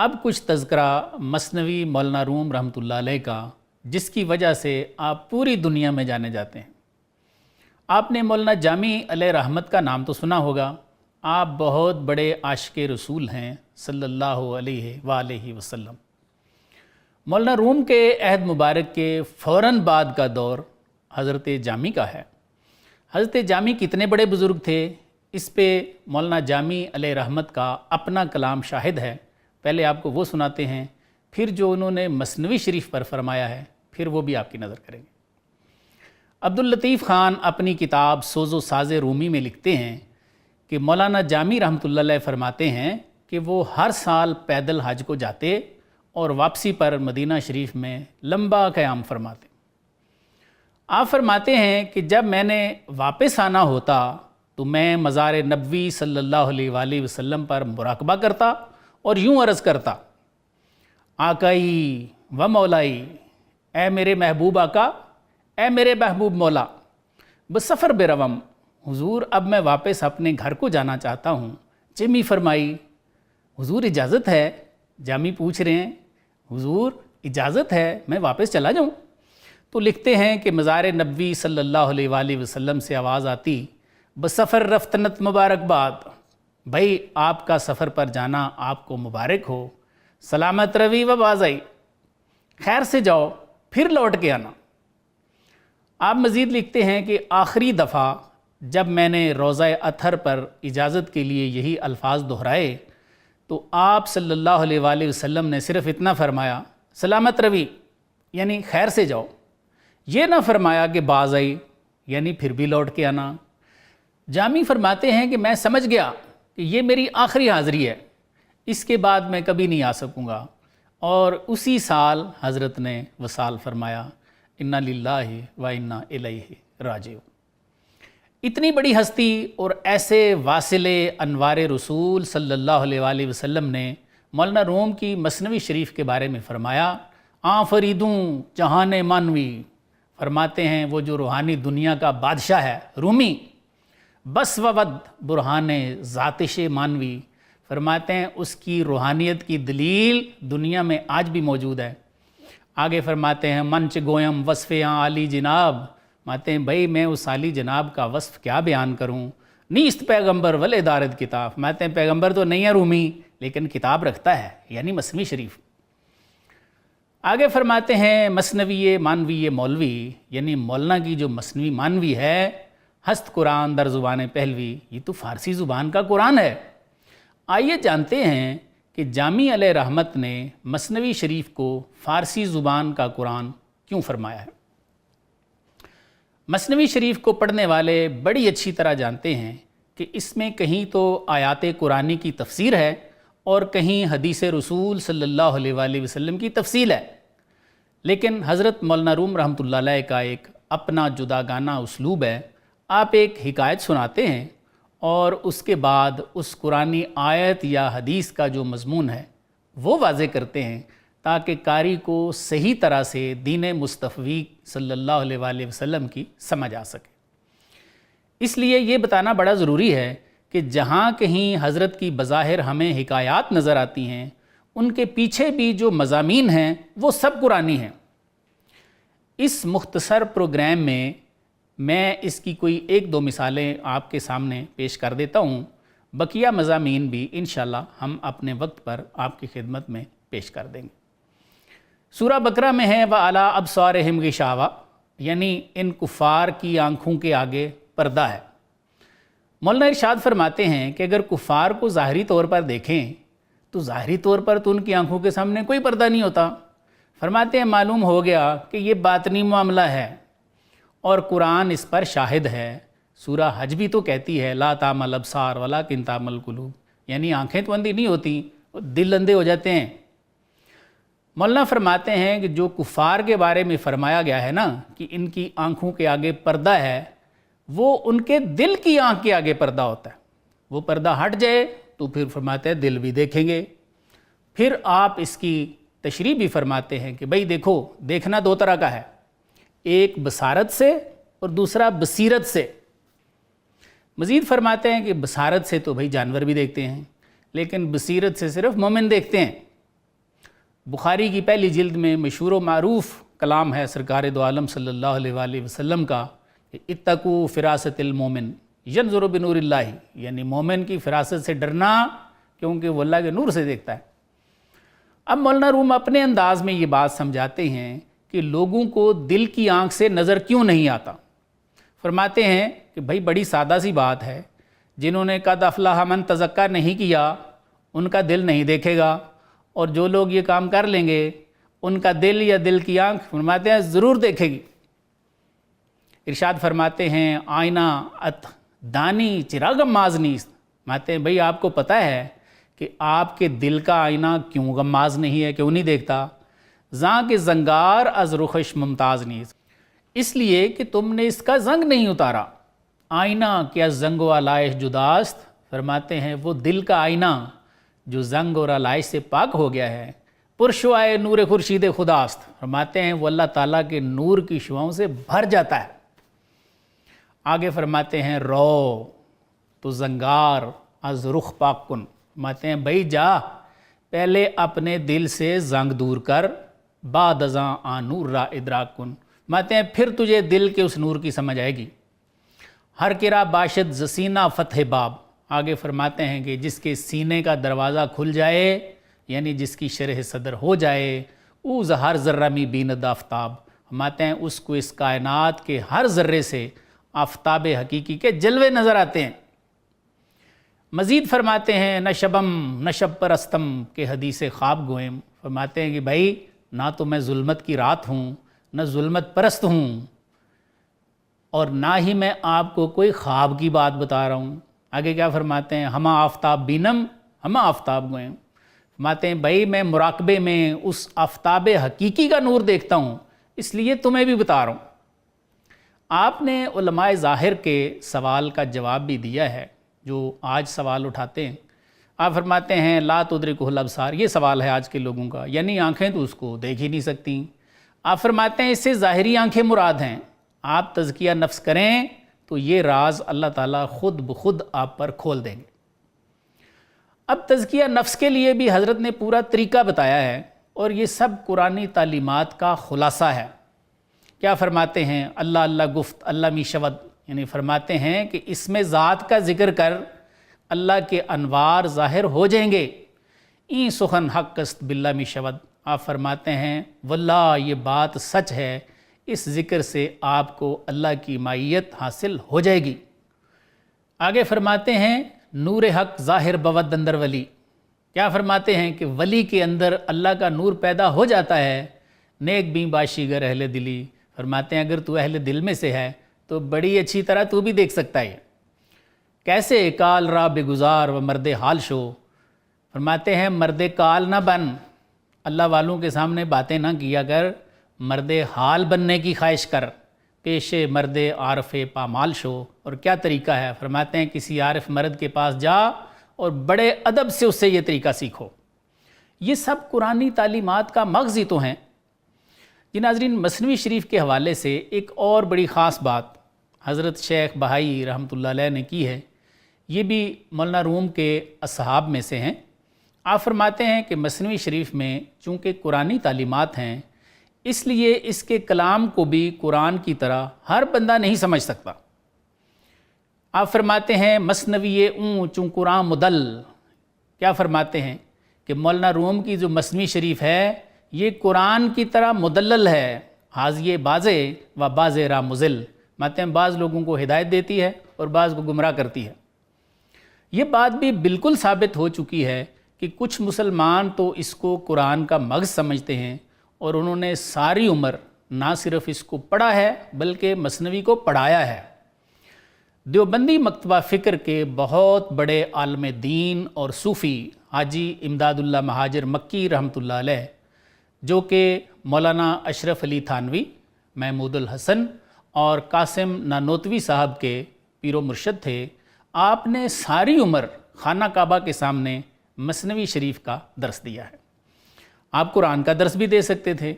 اب کچھ تذکرہ مثنوی مولانا روم رحمۃ اللہ علیہ کا، جس کی وجہ سے آپ پوری دنیا میں جانے جاتے ہیں۔ آپ نے مولانا جامی علیہ رحمت کا نام تو سنا ہوگا۔ آپ بہت بڑے عاشق رسول ہیں صلی اللہ علیہ وآلہ وسلم۔ مولانا روم کے عہد مبارک کے فوراً بعد کا دور حضرت جامی کا ہے۔ حضرت جامی کتنے بڑے بزرگ تھے، اس پہ مولانا جامی علیہ رحمت کا اپنا کلام شاہد ہے۔ پہلے آپ کو وہ سناتے ہیں، پھر جو انہوں نے مثنوی شریف پر فرمایا ہے، پھر وہ بھی آپ کی نظر کریں گے۔ عبداللطیف خان اپنی کتاب سوز و ساز رومی میں لکھتے ہیں کہ مولانا جامی رحمۃ اللہ علیہ فرماتے ہیں کہ وہ ہر سال پیدل حج کو جاتے اور واپسی پر مدینہ شریف میں لمبا قیام فرماتے۔ آپ فرماتے ہیں کہ جب میں نے واپس آنا ہوتا تو میں مزار نبوی صلی اللہ علیہ وآلہ وسلم پر مراقبہ کرتا اور یوں عرض کرتا، آقائی و مولائی، اے میرے محبوب آقا، اے میرے محبوب مولا، بسفر بروم، حضور اب میں واپس اپنے گھر کو جانا چاہتا ہوں۔ جمی فرمائی، حضور اجازت ہے؟ جامی پوچھ رہے ہیں، حضور اجازت ہے میں واپس چلا جاؤں؟ تو لکھتے ہیں کہ مزار نبوی صلی اللہ علیہ وآلہ وسلم سے آواز آتی، بسفر رفتنت مبارکباد، بھائی آپ کا سفر پر جانا آپ کو مبارک ہو، سلامت روی و باز آئی، خیر سے جاؤ پھر لوٹ کے آنا۔ آپ مزید لکھتے ہیں کہ آخری دفعہ جب میں نے روضہ اطہر پر اجازت کے لیے یہی الفاظ دہرائے تو آپ صلی اللہ علیہ وآلہ وسلم نے صرف اتنا فرمایا، سلامت روی، یعنی خیر سے جاؤ، یہ نہ فرمایا کہ باز آئی یعنی پھر بھی لوٹ کے آنا۔ جامی فرماتے ہیں کہ میں سمجھ گیا کہ یہ میری آخری حاضری ہے، اس کے بعد میں کبھی نہیں آ سکوں گا، اور اسی سال حضرت نے وصال فرمایا، انا للہ و انا الیہ راجعون۔ اتنی بڑی ہستی اور ایسے واصل انوار رسول صلی اللہ علیہ وآلہ وسلم نے مولانا روم کی مثنوی شریف کے بارے میں فرمایا، آفریدوں جہان مانوی، فرماتے ہیں وہ جو روحانی دنیا کا بادشاہ ہے رومی، بس ود برہان ذاتش مانوی، فرماتے ہیں اس کی روحانیت کی دلیل دنیا میں آج بھی موجود ہے۔ آگے فرماتے ہیں منچ گویم وصف عالی جناب، فرماتے ہیں بھائی میں اس عالی جناب کا وصف کیا بیان کروں، نیست پیغمبر ولے دارد کتاب، فرماتے ہیں پیغمبر تو نہیں ہے رومی لیکن کتاب رکھتا ہے، یعنی مثنوی شریف۔ آگے فرماتے ہیں مثنوی مانوی مولوی، یعنی مولانا کی جو مثنوی مانوی ہے، ہست قرآن در زبان پہلوی، یہ تو فارسی زبان کا قرآن ہے۔ آئیے جانتے ہیں کہ جامی علیہ رحمت نے مثنوی شریف کو فارسی زبان کا قرآن کیوں فرمایا ہے۔ مثنوی شریف کو پڑھنے والے بڑی اچھی طرح جانتے ہیں کہ اس میں کہیں تو آیات قرآنی کی تفسیر ہے اور کہیں حدیث رسول صلی اللہ علیہ وآلہ وسلم کی تفصیل ہے، لیکن حضرت مولانا روم رحمۃ اللہ علیہ کا ایک اپنا جداگانہ اسلوب ہے۔ آپ ایک حکایت سناتے ہیں اور اس کے بعد اس قرآنی آیت یا حدیث کا جو مضمون ہے وہ واضح کرتے ہیں تاکہ قاری کو صحیح طرح سے دین مصطفی صلی اللہ علیہ وآلہ وسلم کی سمجھ آ سکے۔ اس لیے یہ بتانا بڑا ضروری ہے کہ جہاں کہیں حضرت کی بظاہر ہمیں حکایات نظر آتی ہیں، ان کے پیچھے بھی جو مضامین ہیں وہ سب قرآنی ہیں۔ اس مختصر پروگرام میں اس کی کوئی ایک دو مثالیں آپ کے سامنے پیش کر دیتا ہوں، بقیہ مضامین بھی انشاءاللہ ہم اپنے وقت پر آپ کی خدمت میں پیش کر دیں گے۔ سورہ بقرہ میں ہے وَعَلَىٰ أَبْصَارِهِمْ غِشَاوَةٌ، یعنی ان کفار کی آنکھوں کے آگے پردہ ہے۔ مولانا ارشاد فرماتے ہیں کہ اگر کفار کو ظاہری طور پر دیکھیں تو ظاہری طور پر تو ان کی آنکھوں کے سامنے کوئی پردہ نہیں ہوتا۔ فرماتے ہیں معلوم ہو گیا کہ یہ باطنی معاملہ ہے اور قرآن اس پر شاہد ہے۔ سورہ حج بھی تو کہتی ہے لا تعمل الابصار ولکن تعمل القلوب، یعنی آنکھیں تو اندھی نہیں ہوتی، دل اندھے ہو جاتے ہیں۔ مولانا فرماتے ہیں کہ جو کفار کے بارے میں فرمایا گیا ہے نا کہ ان کی آنکھوں کے آگے پردہ ہے، وہ ان کے دل کی آنکھ کے آگے پردہ ہوتا ہے۔ وہ پردہ ہٹ جائے تو پھر فرماتے ہیں دل بھی دیکھیں گے۔ پھر آپ اس کی تشریح بھی فرماتے ہیں کہ بھئی دیکھو، دیکھنا دو طرح کا ہے، ایک بصارت سے اور دوسرا بصیرت سے۔ مزید فرماتے ہیں کہ بصارت سے تو بھئی جانور بھی دیکھتے ہیں، لیکن بصیرت سے صرف مومن دیکھتے ہیں۔ بخاری کی پہلی جلد میں مشہور و معروف کلام ہے سرکار دو عالم صلی اللہ علیہ وآلہ وسلم کا، اتقوا فراست المومن ینظر بنور اللہ، یعنی مومن کی فراست سے ڈرنا کیونکہ وہ اللہ کے نور سے دیکھتا ہے۔ اب مولانا روم اپنے انداز میں یہ بات سمجھاتے ہیں کہ لوگوں کو دل کی آنکھ سے نظر کیوں نہیں آتا۔ فرماتے ہیں کہ بھائی بڑی سادہ سی بات ہے، جنہوں نے قد افلح من تزکا نہیں کیا ان کا دل نہیں دیکھے گا، اور جو لوگ یہ کام کر لیں گے ان کا دل یا دل کی آنکھ فرماتے ہیں ضرور دیکھے گی۔ ارشاد فرماتے ہیں آئینہ ات دانی چراغم مازنی، فرماتے ہیں بھئی آپ کو پتہ ہے کہ آپ کے دل کا آئینہ کیوں غماز نہیں ہے، کیوں نہیں دیکھتا؟ زاں کے زنگار از رخش ممتاز نیز، اس لیے کہ تم نے اس کا زنگ نہیں اتارا۔ آئینہ کیا زنگ و علائش جداست، فرماتے ہیں وہ دل کا آئینہ جو زنگ اور علائش سے پاک ہو گیا ہے، پرشوائے نور خورشید خداست، فرماتے ہیں وہ اللہ تعالیٰ کے نور کی شعاؤں سے بھر جاتا ہے۔ آگے فرماتے ہیں رو تو زنگار از رخ پاک کن، فرماتے ہیں بھائی جا پہلے اپنے دل سے زنگ دور کر، بعد ازاں آن نور را ادراک کن، فرماتے ہیں پھر تجھے دل کے اس نور کی سمجھ آئے گی۔ ہر کرا باشد ز سینہ فتح باب، آگے فرماتے ہیں کہ جس کے سینے کا دروازہ کھل جائے، یعنی جس کی شرح صدر ہو جائے، او ہر ذرہ میں بیند آفتاب، فرماتے ہیں اس کو اس کائنات کے ہر ذرے سے آفتاب حقیقی کے جلوے نظر آتے ہیں۔ مزید فرماتے ہیں نشبم نشب پرستم کے حدیث خواب گوئم، فرماتے ہیں کہ بھائی نہ تو میں ظلمت کی رات ہوں، نہ ظلمت پرست ہوں، اور نہ ہی میں آپ کو کوئی خواب کی بات بتا رہا ہوں۔ آگے کیا فرماتے ہیں ہما آفتاب بینم ہما آفتاب گوئم، فرماتے ہیں بھائی میں مراقبے میں اس آفتاب حقیقی کا نور دیکھتا ہوں، اس لیے تمہیں بھی بتا رہا ہوں۔ آپ نے علماء ظاہر کے سوال کا جواب بھی دیا ہے جو آج سوال اٹھاتے ہیں۔ آپ فرماتے ہیں لا تدرکہ الابصار، یہ سوال ہے آج کے لوگوں کا، یعنی آنکھیں تو اس کو دیکھ ہی نہیں سکتی۔ آپ فرماتے ہیں اس سے ظاہری آنکھیں مراد ہیں، آپ تزکیہ نفس کریں تو یہ راز اللہ تعالیٰ خود بخود آپ پر کھول دیں گے۔ اب تزکیہ نفس کے لیے بھی حضرت نے پورا طریقہ بتایا ہے، اور یہ سب قرآنی تعلیمات کا خلاصہ ہے۔ کیا فرماتے ہیں اللہ اللہ گفت اللہ می شود، یعنی فرماتے ہیں کہ اس میں ذات کا ذکر کر اللہ کے انوار ظاہر ہو جائیں گے۔ این سخن حق است باللہ می شود، آپ فرماتے ہیں واللہ یہ بات سچ ہے، اس ذکر سے آپ کو اللہ کی معیت حاصل ہو جائے گی۔ آگے فرماتے ہیں نور حق ظاہر بود اندر ولی، کیا فرماتے ہیں کہ ولی کے اندر اللہ کا نور پیدا ہو جاتا ہے۔ نیک بیں باشیگر اہل دلی، فرماتے ہیں اگر تو اہل دل میں سے ہے تو بڑی اچھی طرح تو بھی دیکھ سکتا ہے۔ کیسے کال را بگزار و مرد حال شو، فرماتے ہیں مرد کال نہ بن، اللہ والوں کے سامنے باتیں نہ کیا کر، مرد حال بننے کی خواہش کر، پیش مرد عارف پامال شو۔ اور کیا طریقہ ہے، فرماتے ہیں کسی عارف مرد کے پاس جا اور بڑے ادب سے اس سے یہ طریقہ سیکھو۔ یہ سب قرآنی تعلیمات کا مغز ہی تو ہیں۔ جی ناظرین، مثنوی شریف کے حوالے سے ایک اور بڑی خاص بات حضرت شیخ بہائی رحمۃ اللہ علیہ نے کی ہے، یہ بھی مولانا روم کے اصحاب میں سے ہیں۔ آپ فرماتے ہیں کہ مثنوی شریف میں چونکہ قرآنی تعلیمات ہیں، اس لیے اس کے کلام کو بھی قرآن کی طرح ہر بندہ نہیں سمجھ سکتا۔ آپ فرماتے ہیں مثنوی اون چون قرآن مدل، کیا فرماتے ہیں کہ مولانا روم کی جو مثنوی شریف ہے یہ قرآن کی طرح مدلل ہے، حاضی بازے و باز را مزل، ماتے ہیں بعض لوگوں کو ہدایت دیتی ہے اور بعض کو گمراہ کرتی ہے۔ یہ بات بھی بالکل ثابت ہو چکی ہے کہ کچھ مسلمان تو اس کو قرآن کا مغز سمجھتے ہیں، اور انہوں نے ساری عمر نہ صرف اس کو پڑھا ہے بلکہ مثنوی کو پڑھایا ہے۔ دیوبندی مکتبہ فکر کے بہت بڑے عالم دین اور صوفی حاجی امداد اللہ مہاجر مکی رحمۃ اللہ علیہ، جو کہ مولانا اشرف علی تھانوی، محمود الحسن اور قاسم نانوتوی صاحب کے پیر و مرشد تھے، آپ نے ساری عمر خانہ کعبہ کے سامنے مثنوی شریف کا درس دیا ہے۔ آپ قرآن کا درس بھی دے سکتے تھے،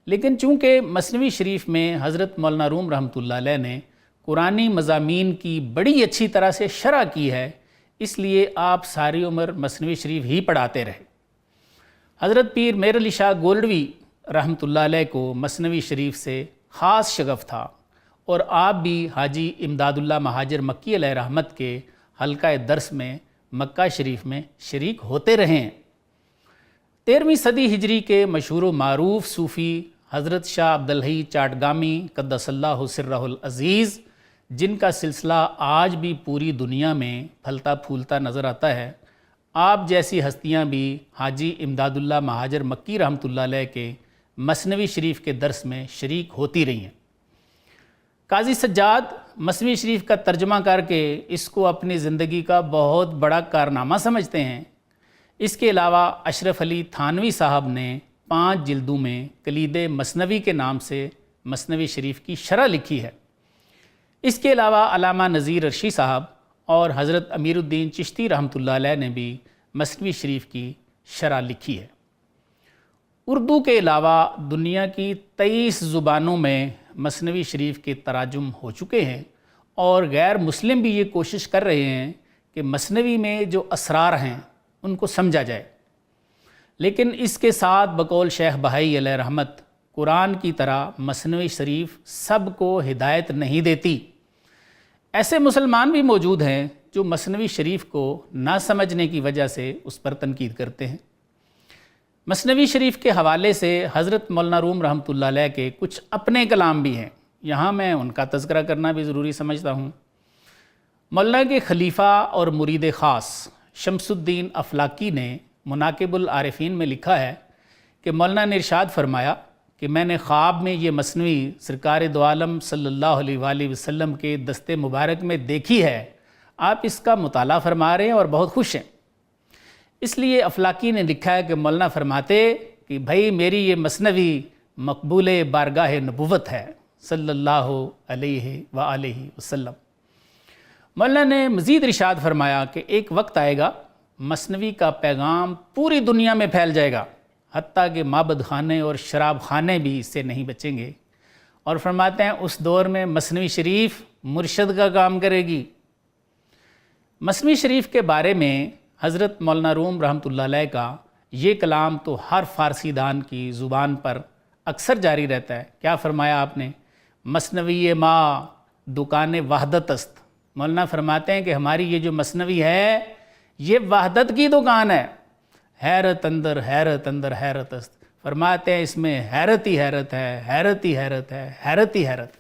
لیکن چونکہ مثنوی شریف میں حضرت مولانا روم رحمۃ اللہ علیہ نے قرآنی مضامین کی بڑی اچھی طرح سے شرح کی ہے، اس لیے آپ ساری عمر مثنوی شریف ہی پڑھاتے رہے۔ حضرت پیر میر علی شاہ گولڈوی رحمۃ اللہ علیہ کو مثنوی شریف سے خاص شغف تھا، اور آپ بھی حاجی امداد اللہ مہاجر مکی علیہ رحمت کے حلقہ درس میں مکہ شریف میں شریک ہوتے رہے ہیں۔ 13ویں صدی ہجری کے مشہور و معروف صوفی حضرت شاہ عبدالحی چاٹگامی قدس اللہ سرہ العزیز، جن کا سلسلہ آج بھی پوری دنیا میں پھلتا پھولتا نظر آتا ہے، آپ جیسی ہستیاں بھی حاجی امداد اللہ مہاجر مکی رحمۃ اللہ علیہ کے مثنوی شریف کے درس میں شریک ہوتی رہی ہیں۔ قاضی سجاد مثنوی شریف کا ترجمہ کر کے اس کو اپنی زندگی کا بہت بڑا کارنامہ سمجھتے ہیں۔ اس کے علاوہ اشرف علی تھانوی صاحب نے 5 جلدوں میں کلید مثنوی کے نام سے مثنوی شریف کی شرح لکھی ہے۔ اس کے علاوہ علامہ نذیر ارشی صاحب اور حضرت امیر الدین چشتی رحمۃ اللہ علیہ نے بھی مثنوی شریف کی شرح لکھی ہے۔ اردو کے علاوہ دنیا کی 23 زبانوں میں مثنوی شریف کے تراجم ہو چکے ہیں، اور غیر مسلم بھی یہ کوشش کر رہے ہیں کہ مثنوی میں جو اسرار ہیں ان کو سمجھا جائے، لیکن اس کے ساتھ بقول شیخ بہائی علیہ رحمت قرآن کی طرح مثنوی شریف سب کو ہدایت نہیں دیتی۔ ایسے مسلمان بھی موجود ہیں جو مثنوی شریف کو نہ سمجھنے کی وجہ سے اس پر تنقید کرتے ہیں۔ مثنوی شریف کے حوالے سے حضرت مولانا روم رحمۃ اللہ علیہ کے کچھ اپنے کلام بھی ہیں، یہاں میں ان کا تذکرہ کرنا بھی ضروری سمجھتا ہوں۔ مولانا کے خلیفہ اور مرید خاص شمس الدین افلاکی نے مناقب العارفین میں لکھا ہے کہ مولانا نے ارشاد فرمایا کہ میں نے خواب میں یہ مثنوی سرکار دو عالم صلی اللہ علیہ وآلہ وسلم کے دست مبارک میں دیکھی ہے، آپ اس کا مطالعہ فرما رہے ہیں اور بہت خوش ہیں۔ اس لیے افلاکی نے لکھا ہے کہ مولانا فرماتے کہ بھائی میری یہ مثنوی مقبول بارگاہ نبوت ہے صلی اللہ علیہ وآلہ وسلم۔ مولانا نے مزید ارشاد فرمایا کہ ایک وقت آئے گا مثنوی کا پیغام پوری دنیا میں پھیل جائے گا، حتیٰ کہ معبد خانے اور شراب خانے بھی اس سے نہیں بچیں گے، اور فرماتے ہیں اس دور میں مثنوی شریف مرشد کا کام کرے گی۔ مثنوی شریف کے بارے میں حضرت مولانا روم رحمۃ اللہ علیہ کا یہ کلام تو ہر فارسی دان کی زبان پر اکثر جاری رہتا ہے۔ کیا فرمایا آپ نے؟ مثنوی ما دکان وحدت است۔ مولانا فرماتے ہیں کہ ہماری یہ جو مثنوی ہے یہ وحدت کی دکان ہے، حیرت اندر حیرت اندر حیرت است۔ فرماتے ہیں اس میں حیرت ہی حیرت ہے، حیرت ہی حیرت ہے، حیرت ہی حیرت۔